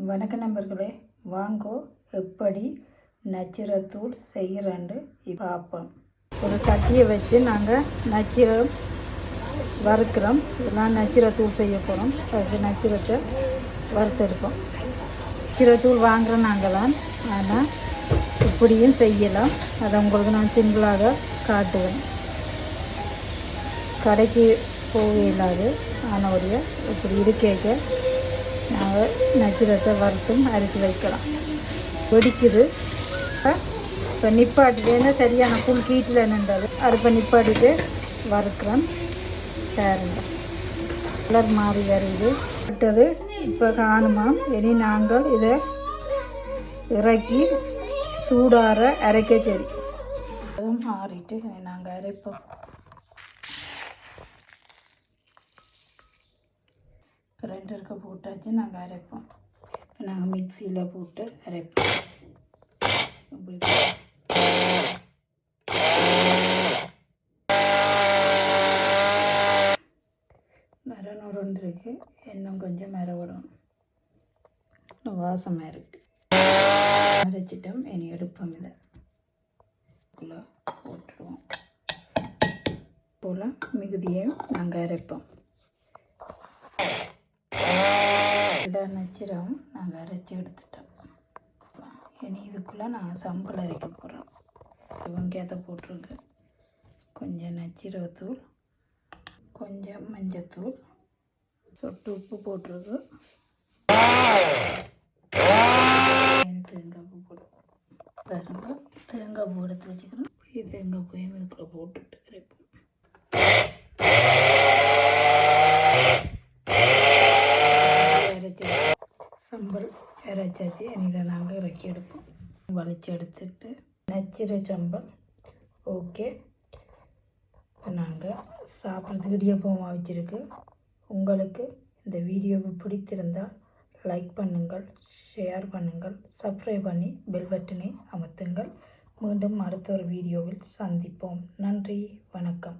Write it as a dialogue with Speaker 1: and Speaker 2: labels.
Speaker 1: வணக்க நண்பர்களே, வாங்கோ எப்படி நச்சீரத்தூள் செய்கிறேன்னு பார்ப்போம். ஒரு சட்டியை வச்சு நாங்கள் நச்சீரம் வறுக்கிறோம். இதெல்லாம் நச்சீரத்தூள் செய்ய போகிறோம். அதுக்கு நச்சீரத்தை வறுத்தெடுப்போம். நச்சீரத்தூள் வாங்குகிற நாங்கள் தான், ஆனால் இப்படியும் செய்யலாம். அதை உங்களுக்கு நான் சிம்பிளாக காட்டுவேன். கடைக்கு போக இல்லாது ஆனவுடைய இப்படி இருக்க நாங்கள் நச்சீரத்தை வறுத்தும் அரைச்சி வைக்கலாம். வெடிக்குது. இப்போ நிப்பாட்டிட்டு சரியான புல் கீட்டில் நின்றது. அடுப்பை நிப்பாட்டிட்டு வறுக்கிறோம். பாருங்க, கலர் மாறி வருது. விட்டது இப்போ காணுமா. இனி நாங்கள் இதை இறக்கி சூடார அரைக்க சரி. அதுவும் மாறிட்டு நாங்கள் அரைப்போம். கிரைண்டருக்கு போட்டாச்சு, நாங்கள் அரைப்போம். இப்போ நாங்கள் மிக்சியில் போட்டு அரைப்போம். இப்படி மரநூறு இருக்கு, இன்னும் கொஞ்சம் மரவிடும். வாசமாக இருக்கு. அரைச்சிட்டோம். இனி எடுப்போம். இதை போட்டுடுவோம். போல் மிகுதியையும் நாங்கள் அரைப்போம். நச்சீரம் நாங்கள் அரைச்சி எடுத்துட்டோம். இனி இதுக்குள்ளே நாங்கள் சம்பல் அரைக்க போகிறோம். வெங்காயத்தை போட்டிருக்கு, கொஞ்சம் நச்சீரத்தூள், கொஞ்சம் மஞ்சத்தூள், சொட்டு உப்பு போட்டிருக்கு, தேங்காய் பூ போடுவோம். பாருங்க, தேங்காய் பூ எடுத்து வச்சுக்கிறோம். தேங்காய் பூயும் இதுக்குள்ளே போட்டுட்டு அரைப்போம். சம்பல் இறைச்சாச்சு. இதை நாங்கள் இறக்கி எடுப்போம். வலிச்சு எடுத்துட்டு நச்சீர சம்பல் ஓகே. நாங்கள் சாப்பிட்றதுக்கு இடியப்பமாக வச்சுருக்கு. உங்களுக்கு இந்த வீடியோவை பிடித்திருந்தால் லைக் பண்ணுங்கள், ஷேர் பண்ணுங்கள், சப்ஸ்கிரைப் பண்ணி பெல் பட்டனை அமர்த்துங்கள். மீண்டும் அடுத்த ஒரு வீடியோவில் சந்திப்போம். நன்றி, வணக்கம்.